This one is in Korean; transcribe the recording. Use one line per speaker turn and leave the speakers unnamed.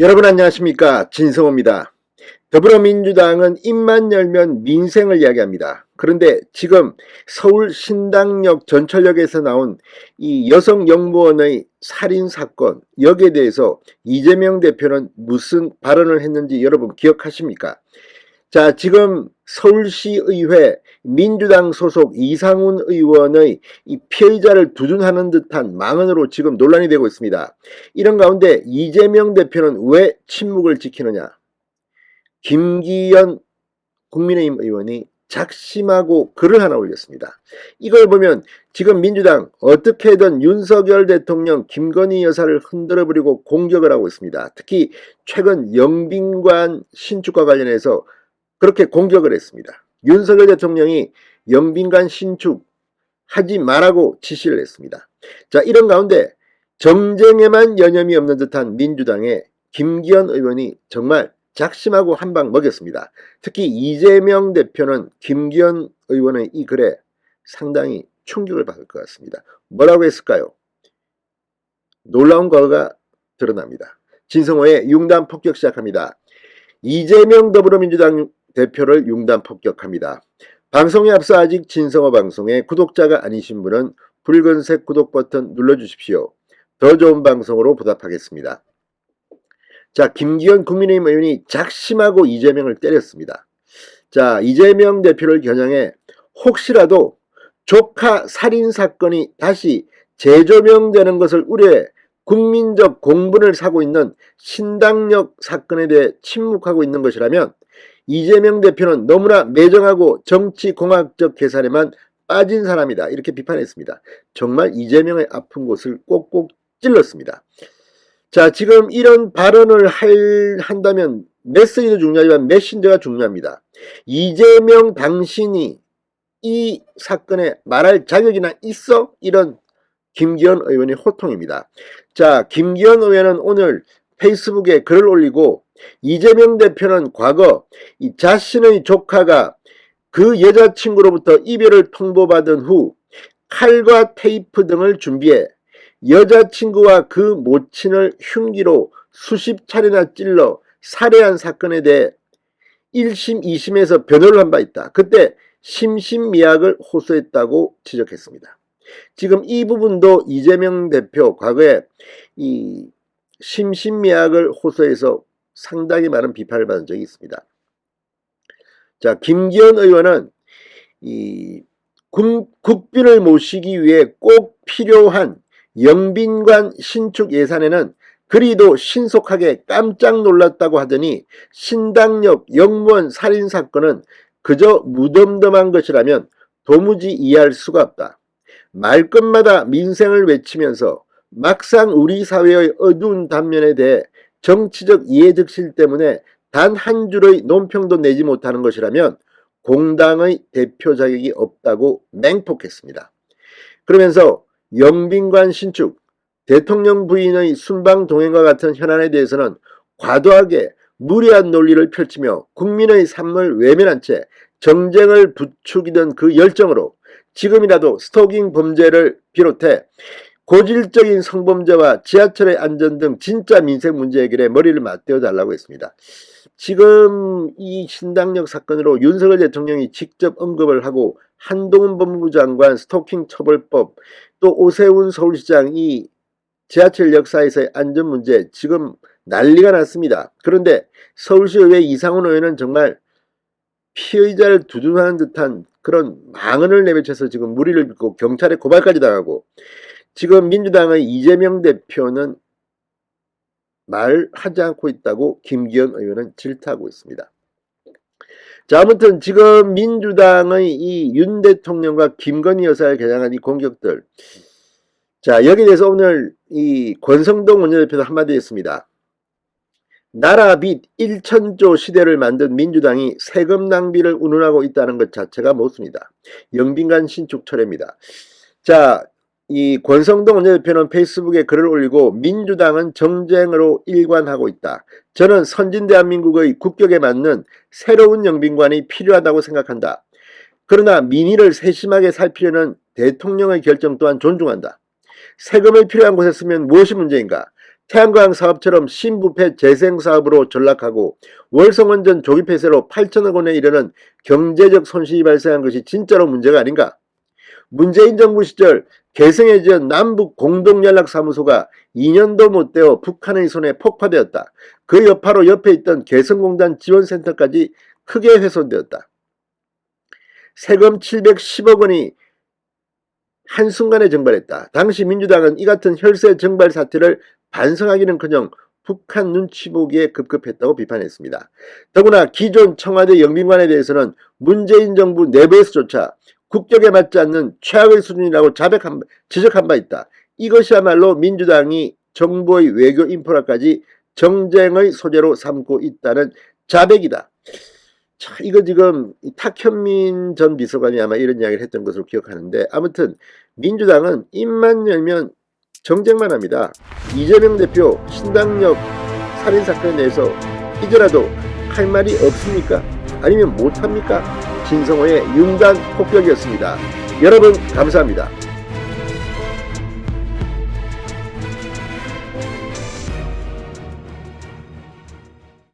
여러분 안녕하십니까, 진성호입니다. 더불어민주당은 입만 열면 민생을 이야기합니다. 그런데 지금 서울 신당역 전철역에서 나온 이 여성 영무원의 살인사건, 여기에 대해서 이재명 대표는 무슨 발언을 했는지 여러분 기억하십니까? 자, 지금 서울시의회 민주당 소속 이상훈 의원의 이 피해자를 두둔하는 듯한 망언으로 지금 논란이 되고 있습니다. 이런 가운데 이재명 대표는 왜 침묵을 지키느냐? 김기현 국민의힘 의원이 작심하고 글을 하나 올렸습니다. 이걸 보면 지금 민주당 어떻게든 윤석열 대통령 김건희 여사를 흔들어버리고 공격을 하고 있습니다. 특히 최근 영빈관 신축과 관련해서 그렇게 공격을 했습니다. 윤석열 대통령이 영빈관 신축 하지 말라고 지시를 했습니다. 자, 이런 가운데 정쟁에만 여념이 없는 듯한 민주당의 김기현 의원이 정말 작심하고 한 방 먹였습니다. 특히 이재명 대표는 김기현 의원의 이 글에 상당히 충격을 받을 것 같습니다. 뭐라고 했을까요? 놀라운 거가 드러납니다. 진성호의 융단 폭격 시작합니다. 이재명 더불어민주당 대표를 융단 폭격합니다. 방송에 앞서 아직 진성호 방송에 구독자가 아니신 분은 붉은색 구독 버튼 눌러주십시오. 더 좋은 방송으로 보답하겠습니다. 자, 김기현 국민의힘 의원이 작심하고 이재명을 때렸습니다. 자, 이재명 대표를 겨냥해 혹시라도 조카 살인사건이 다시 재조명되는 것을 우려해 국민적 공분을 사고 있는 신당역 사건에 대해 침묵하고 있는 것이라면 이재명 대표는 너무나 매정하고 정치공학적 계산에만 빠진 사람이다, 이렇게 비판했습니다. 정말 이재명의 아픈 곳을 꼭꼭 찔렀습니다. 자, 지금 이런 발언을 한다면 메시지도 중요하지만 메신저가 중요합니다. 이재명 당신이 이 사건에 말할 자격이나 있어? 이런 김기현 의원의 호통입니다. 자, 김기현 의원은 오늘 페이스북에 글을 올리고 이재명 대표는 과거 이 자신의 조카가 그 여자친구로부터 이별을 통보받은 후 칼과 테이프 등을 준비해 여자친구와 그 모친을 흉기로 수십 차례나 찔러 살해한 사건에 대해 1심, 2심에서 변호를 한 바 있다. 그때 심신미약을 호소했다고 지적했습니다. 지금 이 부분도 이재명 대표 과거에 이 심신미약을 호소해서 상당히 많은 비판을 받은 적이 있습니다. 자, 김기현 의원은 이 국빈을 모시기 위해 꼭 필요한 영빈관 신축 예산에는 그리도 신속하게 깜짝 놀랐다고 하더니 신당역 영무원 살인사건은 그저 무덤덤한 것이라면 도무지 이해할 수가 없다. 말끝마다 민생을 외치면서 막상 우리 사회의 어두운 단면에 대해 정치적 이해득실 때문에 단 한 줄의 논평도 내지 못하는 것이라면 공당의 대표 자격이 없다고 맹폭했습니다. 그러면서 영빈관 신축, 대통령 부인의 순방 동행과 같은 현안에 대해서는 과도하게 무리한 논리를 펼치며 국민의 삶을 외면한 채 정쟁을 부추기던 그 열정으로 지금이라도 스토킹 범죄를 비롯해 고질적인 성범죄와 지하철의 안전 등 진짜 민생 문제 해결에 머리를 맞대어 달라고 했습니다. 지금 이 신당역 사건으로 윤석열 대통령이 직접 언급을 하고 한동훈 법무부 장관 스토킹 처벌법, 또 오세훈 서울시장 이 지하철 역사에서의 안전 문제 지금 난리가 났습니다. 그런데 서울시의회 이상훈 의원은 정말 피의자를 두둔하는 듯한 그런 망언을 내뱉어서 지금 무리를 빚고 경찰에 고발까지 당하고, 지금 민주당의 이재명 대표는 말하지 않고 있다고 김기현 의원은 질타하고 있습니다. 자, 아무튼 지금 민주당의 이 윤 대통령과 김건희 여사를 겨냥한 이 공격들, 자, 여기에 대해서 오늘 이 권성동 원내대표도 한마디 했습니다. 나라 빚 1,000조 시대를 만든 민주당이 세금 낭비를 운운하고 있다는 것 자체가 못습니다. 영빈관 신축 철회입니다. 자, 이 권성동 원내대표는 페이스북에 글을 올리고 민주당은 정쟁으로 일관하고 있다. 저는 선진 대한민국의 국격에 맞는 새로운 영빈관이 필요하다고 생각한다. 그러나 민의를 세심하게 살피려는 대통령의 결정 또한 존중한다. 세금을 필요한 곳에 쓰면 무엇이 문제인가? 태양광 사업처럼 신부패 재생사업으로 전락하고 월성원전 조기 폐쇄로 8천억 원에 이르는 경제적 손실이 발생한 것이 진짜로 문제가 아닌가? 문재인 정부 시절 개성에 지은 남북 공동연락사무소가 2년도 못 되어 북한의 손에 폭파되었다. 그 여파로 옆에 있던 개성공단 지원센터까지 크게 훼손되었다. 세금 710억 원이 한순간에 증발했다. 당시 민주당은 이 같은 혈세 증발 사태를 반성하기는커녕 북한 눈치 보기에 급급했다고 비판했습니다. 더구나 기존 청와대 영빈관에 대해서는 문재인 정부 내부에서조차 국격에 맞지 않는 최악의 수준이라고 지적한 바 있다. 이것이야말로 민주당이 정부의 외교 인프라까지 정쟁의 소재로 삼고 있다는 자백이다. 자, 이거 지금 탁현민 전 비서관이 아마 이런 이야기를 했던 것으로 기억하는데, 아무튼 민주당은 입만 열면 정쟁만 합니다. 이재명 대표 신당역 살인사건에 대해서 이제라도 할 말이 없습니까? 아니면 못합니까? 진성호의 윤단 폭격이었습니다. 여러분 감사합니다.